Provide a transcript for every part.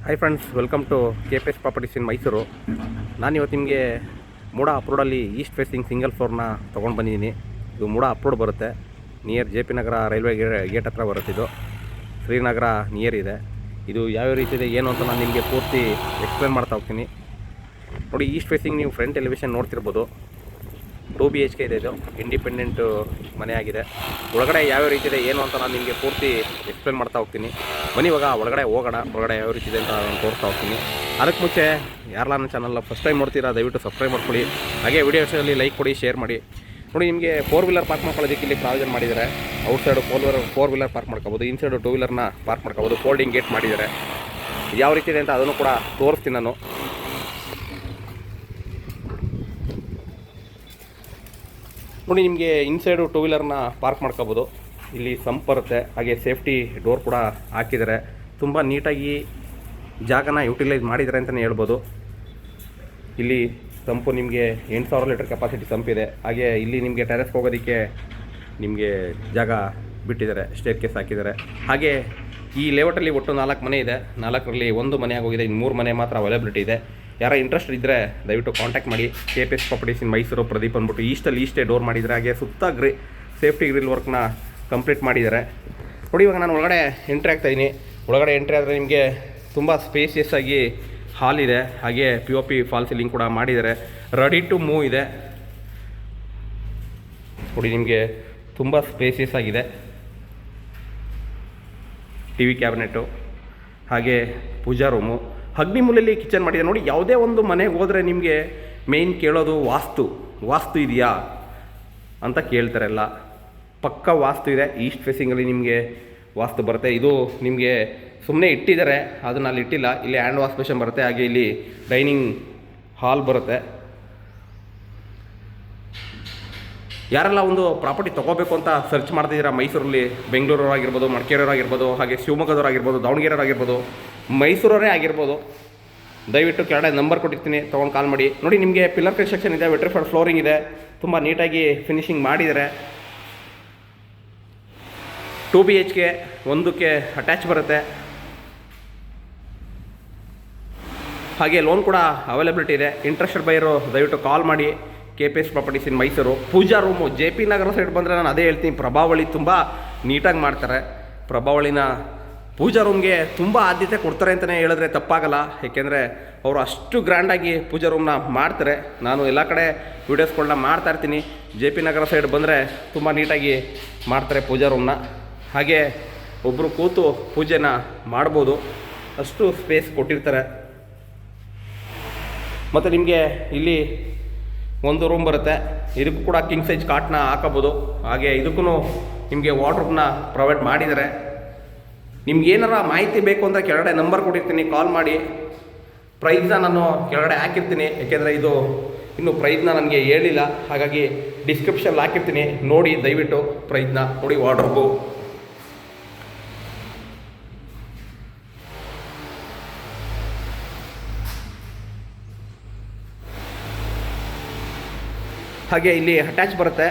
Hi friends, welcome to KPS properties in Mysuru. ನಾನಿವತ್ತು ನಿಮಗೆ ಮೂಡ ಅಪ್ರೋಡಲ್ಲಿ ಈಸ್ಟ್ ಫೇಸಿಂಗ್ ಸಿಂಗಲ್ ಫ್ಲೋರ್ನ ತೊಗೊಂಡು ಬಂದಿದ್ದೀನಿ. ಇದು ಮೂಡ ಅಪ್ರೋಡ್ ಬರುತ್ತೆ, near JP Nagar railway gate ಹತ್ರ ಬರುತ್ತೆ. ಇದು ಶ್ರೀನಗರ ನಿಯರ್ ಇದೆ. ಇದು ಯಾವ್ಯಾವ ರೀತಿ ಇದೆ ಏನು ಅಂತ ನಾನು ನಿಮಗೆ ಪೂರ್ತಿ ಎಕ್ಸ್ಪ್ಲೇನ್ ಮಾಡ್ತಾ ಹೋಗ್ತೀನಿ. ನೋಡಿ, ಈಸ್ಟ್ ಫೇಸಿಂಗ್ ನೀವು ಫ್ರಂಟ್ ಎಲಿವೇಷನ್ ನೋಡ್ತಿರ್ಬೋದು. 2 BHK ಇದೆ. ಇದು ಇಂಡಿಪೆಂಡೆಂಟ್ ಮನೆ ಆಗಿದೆ. ಒಳಗಡೆ ಯಾವ್ಯಾವ ರೀತಿ ಇದೆ ಏನು ಅಂತ ನಾನು ನಿಮಗೆ ಪೂರ್ತಿ ಎಕ್ಸ್ಪ್ಲೇನ್ ಮಾಡ್ತಾ ಹೋಗ್ತೀನಿ. ಬನ್ನಿ ಇವಾಗ ಒಳಗಡೆ ಹೋಗೋಣ. ಒಳಗಡೆ ಯಾವ ರೀತಿ ಇದೆ ಅಂತ ನಾನು ತೋರಿಸ್ತಾ ಹೋಗ್ತೀನಿ. ಅದಕ್ಕೆ ಮುಂಚೆ ಯಾರೆಲ್ಲ ನನ್ನ ಚಾನಲ್ನ ಫಸ್ಟ್ ಟೈಮ್ ನೋಡ್ತೀರಾ ದಯವಿಟ್ಟು ಸಬ್ಸ್ಕ್ರೈಬ್ ಮಾಡ್ಕೊಳ್ಳಿ. ಹಾಗೆ ವಿಡಿಯೋಸಲ್ಲಿ ಲೈಕ್ ಕೊಡಿ, ಶೇರ್ ಮಾಡಿ. ನೋಡಿ, ನಿಮಗೆ 4 ವೀಲರ್ ಪಾರ್ಕ್ ಮಾಡ್ಕೊಳ್ಳೋದಕ್ಕೆ ಇಲ್ಲಿ ಪ್ರಾವಿಷನ್ ಮಾಡಿದ್ದಾರೆ. ಔಟ್ ಸೈಡು 4 ವೀಲರ್ ಪಾರ್ಕ್ ಮಾಡ್ಕೋಬೋದು, ಇನ್ಸೈಡು 2 ವೀಲರ್ನ ಪಾರ್ಕ್ ಮಾಡ್ಕೋಬೋದು. ಫೋಲ್ಡಿಂಗ್ ಗೇಟ್ ಮಾಡಿದ್ದಾರೆ. ಯಾವ ರೀತಿ ಇದೆ ಅಂತ ಅದನ್ನು ಕೂಡ ತೋರಿಸ್ತೀನಿ ನಾನು. ನೋಡಿ, ನಿಮಗೆ ಇನ್ಸೈಡು 2 ವೀಲರ್ನ ಪಾರ್ಕ್ ಮಾಡ್ಕೋಬೋದು. ಇಲ್ಲಿ ಸಂಪ್ ಬರುತ್ತೆ, ಹಾಗೆ ಸೇಫ್ಟಿ ಡೋರ್ ಕೂಡ ಹಾಕಿದ್ದಾರೆ. ತುಂಬ ನೀಟಾಗಿ ಜಾಗನ ಯುಟಿಲೈಸ್ ಮಾಡಿದ್ದಾರೆ ಅಂತಲೇ ಹೇಳ್ಬೋದು. ಇಲ್ಲಿ ಸಂಪು ನಿಮಗೆ 8000 ಲೀಟರ್ ಕೆಪಾಸಿಟಿ ಸಂಪಿದೆ. ಹಾಗೆ ಇಲ್ಲಿ ನಿಮಗೆ ಟೆರೆಸ್ಗೆ ಹೋಗೋದಕ್ಕೆ ನಿಮಗೆ ಜಾಗ ಬಿಟ್ಟಿದ್ದಾರೆ, ಸ್ಟೇರ್ ಕೇಸ್ ಹಾಕಿದ್ದಾರೆ. ಹಾಗೆ ಈ ಲೇಔಟಲ್ಲಿ ಒಟ್ಟು 4 ಮನೆ ಇದೆ. 4ರಲ್ಲಿ 1 ಮನೆ ಆಗೋಗಿದೆ, ಇನ್ನು 3 ಮನೆ ಮಾತ್ರ ಅವೈಲಬಿಲಿಟಿ ಇದೆ. ಯಾರ ಇಂಟ್ರೆಸ್ಟ್ ಇದ್ದರೆ ದಯವಿಟ್ಟು ಕಾಂಟ್ಯಾಕ್ಟ್ ಮಾಡಿ. KPS properties in Mysuru, Pradeep ಅಂದ್ಬಿಟ್ಟು ಈಸ್ಟೇ ಡೋರ್ ಮಾಡಿದ್ದಾರೆ. ಹಾಗೆ ಸುತ್ತ ಸೇಫ್ಟಿ ಗ್ರಿಲ್ ವರ್ಕ್ನ ಕಂಪ್ಲೀಟ್ ಮಾಡಿದ್ದಾರೆ. ನೋಡಿ, ಇವಾಗ ನಾನು ಒಳಗಡೆ ಎಂಟ್ರಿ ಆಗ್ತಾಯಿದ್ದೀನಿ. ಒಳಗಡೆ ಎಂಟ್ರಿ ಆದರೆ ನಿಮಗೆ ತುಂಬ ಸ್ಪೇಸಿಯಸ್ ಆಗಿ ಹಾಲ್ ಇದೆ. ಹಾಗೆ POP ಫಾಲ್ ಸೀಲಿಂಗ್ ಕೂಡ ಮಾಡಿದ್ದಾರೆ. ರೆಡಿ ಟು ಮೂವ್ ಇದೆ. ನೋಡಿ, ನಿಮಗೆ ತುಂಬ ಸ್ಪೇಸಿಯಸ್ ಆಗಿದೆ. TV ಕ್ಯಾಬಿನೆಟು, ಹಾಗೆ ಪೂಜಾ ರೂಮು, ಅಗ್ನಿಮೂಲೆಯಲ್ಲಿ ಕಿಚನ್ ಮಾಡಿದೆ. ನೋಡಿ, ಯಾವುದೇ ಒಂದು ಮನೆಗೆ ಹೋದರೆ ನಿಮಗೆ ಮೇಯ್ನ್ ಕೇಳೋದು ವಾಸ್ತು ಇದೆಯಾ ಅಂತ ಕೇಳ್ತಾರಲ್ಲ. ಪಕ್ಕ ವಾಸ್ತು ಇದೆ. ಈಸ್ಟ್ ಫೇಸಿಂಗಲ್ಲಿ ನಿಮಗೆ ವಾಸ್ತು ಬರುತ್ತೆ. ಇದು ನಿಮಗೆ ಸುಮ್ಮನೆ ಇಟ್ಟಿದ್ದಾರೆ, ಅದನ್ನು ಅಲ್ಲಿ ಇಟ್ಟಿಲ್ಲ. ಇಲ್ಲಿ ಹ್ಯಾಂಡ್ ವಾಶ್ ಬೇಷನ್ ಬರುತ್ತೆ. ಹಾಗೆ ಇಲ್ಲಿ ಡೈನಿಂಗ್ ಹಾಲ್ ಬರುತ್ತೆ. ಯಾರೆಲ್ಲ ಒಂದು ಪ್ರಾಪರ್ಟಿ ತೊಗೋಬೇಕು ಅಂತ ಸರ್ಚ್ ಮಾಡ್ತಿದ್ದೀರಾ, ಮೈಸೂರಲ್ಲಿ, ಬೆಂಗಳೂರವರಾಗಿರ್ಬೋದು, ಮಡಿಕೇರಿಯವರಾಗಿರ್ಬೋದು, ಹಾಗೆ ಶಿವಮೊಗ್ಗದವರಾಗಿರ್ಬೋದು, ದಾವಣಗೆರೆಯವರಾಗಿರ್ಬೋದು, ಮೈಸೂರವರೇ ಆಗಿರ್ಬೋದು, ದಯವಿಟ್ಟು ಕೆಳಗಡೆ ನಂಬರ್ ಕೊಟ್ಟಿರ್ತೀನಿ, ತೊಗೊಂಡು ಕಾಲ್ ಮಾಡಿ. ನೋಡಿ, ನಿಮಗೆ ಪಿಲ್ಲರ್ ಕನ್ಸ್ಟ್ರಕ್ಷನ್ ಇದೆ, ವೆಟ್ರಿಫೈಡ್ ಫ್ಲೋರಿಂಗ್ ಇದೆ. ತುಂಬ ನೀಟಾಗಿ ಫಿನಿಶಿಂಗ್ ಮಾಡಿದ್ದಾರೆ. 2 BHK, 1ಕ್ಕೆ ಅಟ್ಯಾಚ್ ಬರುತ್ತೆ. ಹಾಗೆ ಲೋನ್ ಕೂಡ ಅವೈಲಬಿಲಿಟಿ ಇದೆ. ಇಂಟ್ರೆಸ್ಟೆಡ್ ಬೈಯರು ದಯವಿಟ್ಟು ಕಾಲ್ ಮಾಡಿ. KPS properties in Mysuru. Pooja room JP Nagar side ಬಂದರೆ ನಾನು ಅದೇ ಹೇಳ್ತೀನಿ, ಪ್ರಭಾವಳಿ ತುಂಬ ನೀಟಾಗಿ ಮಾಡ್ತಾರೆ. ಪ್ರಭಾವಳಿನ ಪೂಜಾ ರೂಮ್ಗೆ ತುಂಬ ಆದ್ಯತೆ ಕೊಡ್ತಾರೆ ಅಂತಲೇ ಹೇಳಿದ್ರೆ ತಪ್ಪಾಗಲ್ಲ. ಏಕೆಂದರೆ ಅವರು ಅಷ್ಟು ಗ್ರ್ಯಾಂಡಾಗಿ ಪೂಜಾ ರೂಮ್ನ ಮಾಡ್ತಾರೆ. ನಾನು ಎಲ್ಲ ಕಡೆ ವೀಡಿಯೋಸ್ಗಳನ್ನ ಮಾಡ್ತಾಯಿರ್ತೀನಿ. JP ನಗರ ಸೈಡ್ ಬಂದರೆ ತುಂಬ ನೀಟಾಗಿ ಮಾಡ್ತಾರೆ ಪೂಜಾ ರೂಮ್ನ. ಹಾಗೆ ಒಬ್ಬರು ಕೂತು ಪೂಜೆನ ಮಾಡ್ಬೋದು, ಅಷ್ಟು ಸ್ಪೇಸ್ ಕೊಟ್ಟಿರ್ತಾರೆ. ಮತ್ತು ನಿಮಗೆ ಇಲ್ಲಿ 1 ರೂಮ್ ಬರುತ್ತೆ. ಇದಕ್ಕೂ ಕೂಡ ಕಿಂಗ್ ಸೈಜ್ ಕಾಟ್ನ ಹಾಕೋಬೋದು. ಹಾಗೆ ಇದಕ್ಕೂ ನಿಮಗೆ ವಾರ್ಡ್ರೂಮ್ನ ಪ್ರೊವೈಡ್ ಮಾಡಿದ್ದಾರೆ. ನಿಮ್ಗೆ ಏನಾರ ಮಾಹಿತಿ ಬೇಕು ಅಂತ ಕೆಳಗಡೆ ನಂಬರ್ ಕೊಟ್ಟಿರ್ತೀನಿ, ಕಾಲ್ ಮಾಡಿ. ಪ್ರೈಸ್ನ ನಾನು ಕೆಳಗಡೆ ಹಾಕಿರ್ತೀನಿ, ಏಕೆಂದರೆ ಇದು ಇನ್ನೂ ಪ್ರೈಸ್ನ ನನಗೆ ಹೇಳಿಲ್ಲ. ಹಾಗಾಗಿ ಡಿಸ್ಕ್ರಿಪ್ಷನ್ ಹಾಕಿರ್ತೀನಿ, ನೋಡಿ ದಯವಿಟ್ಟು ಪ್ರೈಸ್ನ. ನೋಡಿ, ವಾರ್ಡ್ರೋಬು, ಹಾಗೆ ಇಲ್ಲಿ ಅಟ್ಯಾಚ್ ಬರುತ್ತೆ.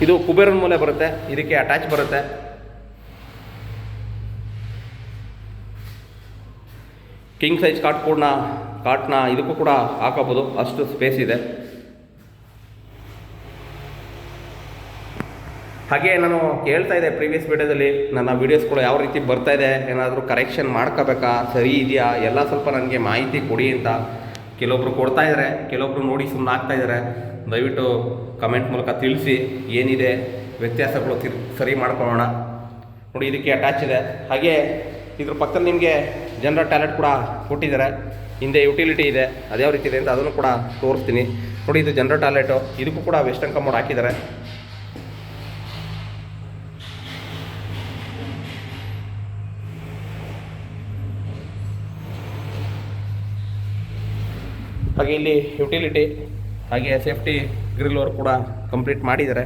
ಇದು ಕುಬೇರನ ಮೂಲೆ ಬರುತ್ತೆ, ಇದಕ್ಕೆ ಅಟ್ಯಾಚ್ ಬರುತ್ತೆ. ಕಿಂಗ್ ಸೈಜ್ ಕಾಟ್ನ ಇದಕ್ಕೂ ಕೂಡ ಹಾಕೋಬೋದು, ಅಷ್ಟು ಸ್ಪೇಸ್ ಇದೆ. ಹಾಗೆ ನಾನು ಕೇಳ್ತಾ ಇದ್ದೆ ಪ್ರೀವಿಯಸ್ ವೀಡಿಯೋದಲ್ಲಿ, ನನ್ನ ವೀಡಿಯೋಸ್ಗಳು ಯಾವ ರೀತಿ ಬರ್ತಾಯಿದೆ, ಏನಾದರೂ ಕರೆಕ್ಷನ್ ಮಾಡ್ಕೋಬೇಕಾ, ಸರಿ ಇದೆಯಾ, ಎಲ್ಲ ಸ್ವಲ್ಪ ನನಗೆ ಮಾಹಿತಿ ಕೊಡಿ ಅಂತ. ಕೆಲವೊಬ್ರು ಕೊಡ್ತಾಯಿದ್ದಾರೆ, ಕೆಲವೊಬ್ರು ನೋಡಿ ಸುಮ್ಮನೆ ಆಗ್ತಾಯಿದ್ದಾರೆ. ದಯವಿಟ್ಟು ಕಮೆಂಟ್ ಮೂಲಕ ತಿಳಿಸಿ, ಏನಿದೆ ವ್ಯತ್ಯಾಸಗಳು ಸರಿ ಮಾಡ್ಕೊಳ್ಳೋಣ. ನೋಡಿ, ಇದಕ್ಕೆ ಅಟ್ಯಾಚ್ ಇದೆ. ಹಾಗೆ ಇದ್ರ ಪಕ್ಕದಲ್ಲಿ ನಿಮಗೆ ಜನರಲ್ ಟಾಯ್ಲೆಟ್ ಕೂಡ ಕೊಟ್ಟಿದ್ದಾರೆ. ಹಿಂದೆ ಯುಟಿಲಿಟಿ ಇದೆ, ಅದ್ಯಾವ ರೀತಿ ಇದೆ ಅಂತ ಅದನ್ನು ಕೂಡ ತೋರಿಸ್ತೀನಿ. ನೋಡಿ, ಇದು ಜನರಲ್ ಟಾಯ್ಲೆಟು, ಇದಕ್ಕೂ ಕೂಡ ವೆಸ್ಟರ್ನ್ ಕಮೋಡ್ ಹಾಕಿದ್ದಾರೆ. ಹಾಗೆ ಇಲ್ಲಿ ಯುಟಿಲಿಟಿ, ಹಾಗೆ ಸೇಫ್ಟಿ ಗ್ರಿಲ್ ವರ್ಕ್ ಕೂಡ ಕಂಪ್ಲೀಟ್ ಮಾಡಿದ್ದಾರೆ.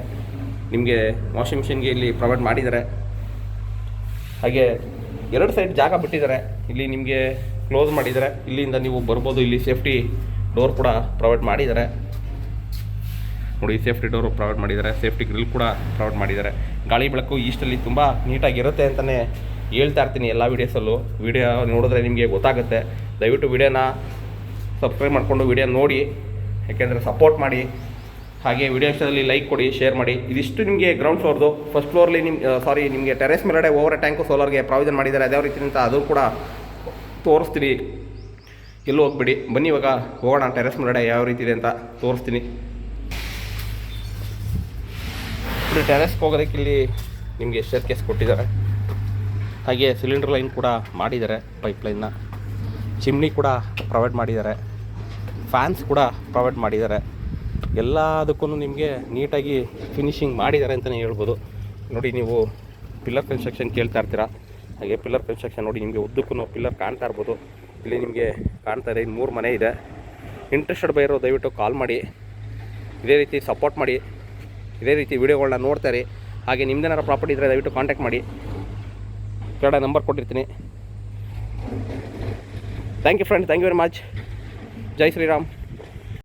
ನಿಮಗೆ ವಾಷಿಂಗ್ ಮಿಷಿನ್ಗೆ ಇಲ್ಲಿ ಪ್ರೊವೈಡ್ ಮಾಡಿದ್ದಾರೆ. ಹಾಗೆ 2 ಸೈಡ್ ಜಾಗ ಬಿಟ್ಟಿದ್ದಾರೆ. ಇಲ್ಲಿ ನಿಮಗೆ ಕ್ಲೋಸ್ ಮಾಡಿದ್ದಾರೆ, ಇಲ್ಲಿಂದ ನೀವು ಬರ್ಬೋದು. ಇಲ್ಲಿ ಸೇಫ್ಟಿ ಡೋರ್ ಕೂಡ ಪ್ರೊವೈಡ್ ಮಾಡಿದ್ದಾರೆ. ನೋಡಿ, ಸೇಫ್ಟಿ ಡೋರು ಪ್ರೊವೈಡ್ ಮಾಡಿದ್ದಾರೆ, ಸೇಫ್ಟಿ ಗ್ರಿಲ್ ಕೂಡ ಪ್ರೊವೈಡ್ ಮಾಡಿದ್ದಾರೆ. ಗಾಳಿ ಬೆಳಕು ಈಸ್ಟಲ್ಲಿ ತುಂಬ ನೀಟಾಗಿರುತ್ತೆ ಅಂತಲೇ ಹೇಳ್ತಾ ಇರ್ತೀನಿ ಎಲ್ಲ ವೀಡಿಯೋಸಲ್ಲೂ. ವೀಡಿಯೋ ನೋಡಿದ್ರೆ ನಿಮಗೆ ಗೊತ್ತಾಗುತ್ತೆ. ದಯವಿಟ್ಟು ವೀಡಿಯೋನ ಸಬ್ಸ್ಕ್ರೈಬ್ ಮಾಡಿಕೊಂಡು ವೀಡಿಯೋ ನೋಡಿ, ಯಾಕೆಂದರೆ ಸಪೋರ್ಟ್ ಮಾಡಿ. ಹಾಗೆ ವೀಡಿಯೋ ಇಷ್ಟದಲ್ಲಿ ಲೈಕ್ ಕೊಡಿ, ಶೇರ್ ಮಾಡಿ. ಇದಿಷ್ಟು ನಿಮಗೆ ಗ್ರೌಂಡ್ ಫ್ಲೋರ್ದು. ಫಸ್ಟ್ ಫ್ಲೋರ್ಲಿ ನಿಮಗೆ ಟೆರೆಸ್ ಮೇಲ್ಗಡೆ ಓವರ್ ಟ್ಯಾಂಕು ಸೋಲಾರ್ಗೆ ಪ್ರಾವಿಷನ್ ಮಾಡಿದ್ದಾರೆ. ಅದೇ ರೀತಿ ಅಂತ ಅದು ಕೂಡ ತೋರಿಸ್ತೀನಿ. ಎಲ್ಲೂ ಹೋಗ್ಬಿಡಿ, ಬನ್ನಿ ಇವಾಗ ಹೋಗೋಣ ಟೆರೆಸ್ ಮೇಲ್ಗಡೆ ಯಾವ ರೀತಿ ಇದೆ ಅಂತ ತೋರಿಸ್ತೀನಿ. ಇಲ್ಲಿ ಟೆರೆಸ್ಗೆ ಹೋಗೋದಕ್ಕೆ ಇಲ್ಲಿ ನಿಮಗೆ ಸ್ಟೇರ್ ಕೇಸ್ ಕೊಟ್ಟಿದ್ದಾರೆ. ಹಾಗೆ ಸಿಲಿಂಡರ್ ಲೈನ್ ಕೂಡ ಮಾಡಿದ್ದಾರೆ, ಪೈಪ್ಲೈನ್ನ. ಚಿಮ್ನಿ ಕೂಡ ಪ್ರೊವೈಡ್ ಮಾಡಿದ್ದಾರೆ, ಫ್ಯಾನ್ಸ್ ಕೂಡ ಪ್ರೊವೈಡ್ ಮಾಡಿದ್ದಾರೆ. ಎಲ್ಲದಕ್ಕೂ ನಿಮಗೆ ನೀಟಾಗಿ ಫಿನಿಷಿಂಗ್ ಮಾಡಿದ್ದಾರೆ ಅಂತಲೇ ಹೇಳ್ಬೋದು. ನೋಡಿ, ನೀವು ಪಿಲ್ಲರ್ ಕನ್ಸ್ಟ್ರಕ್ಷನ್ ಕೇಳ್ತಾ ಇರ್ತೀರ. ಹಾಗೆ ಪಿಲ್ಲರ್ ಕನ್ಸ್ಟ್ರಕ್ಷನ್ ನೋಡಿ, ನಿಮಗೆ ಉದ್ದಕ್ಕೂ ಪಿಲ್ಲರ್ ಕಾಣ್ತಾ ಇರ್ಬೋದು. ಇಲ್ಲಿ ನಿಮಗೆ ಕಾಣ್ತಾ ಇದೆ, ಇನ್ನು 3 ಮನೆ ಇದೆ. ಇಂಟ್ರೆಸ್ಟೆಡ್ ಬೈರೋ ದಯವಿಟ್ಟು ಕಾಲ್ ಮಾಡಿ, ಇದೇ ರೀತಿ ಸಪೋರ್ಟ್ ಮಾಡಿ, ಇದೇ ರೀತಿ ವೀಡಿಯೋಗಳನ್ನ ನೋಡ್ತಾರೆ. ಹಾಗೆ ನಿಮ್ಮದೇನಾರು ಪ್ರಾಪರ್ಟಿ ಇದ್ದರೆ ದಯವಿಟ್ಟು ಕಾಂಟ್ಯಾಕ್ಟ್ ಮಾಡಿ, ಕೆಳಗಡೆ ನಂಬರ್ ಕೊಟ್ಟಿರ್ತೀನಿ. Thank you friends, thank you very much. ಜೈ ಶ್ರೀರಾಮ್.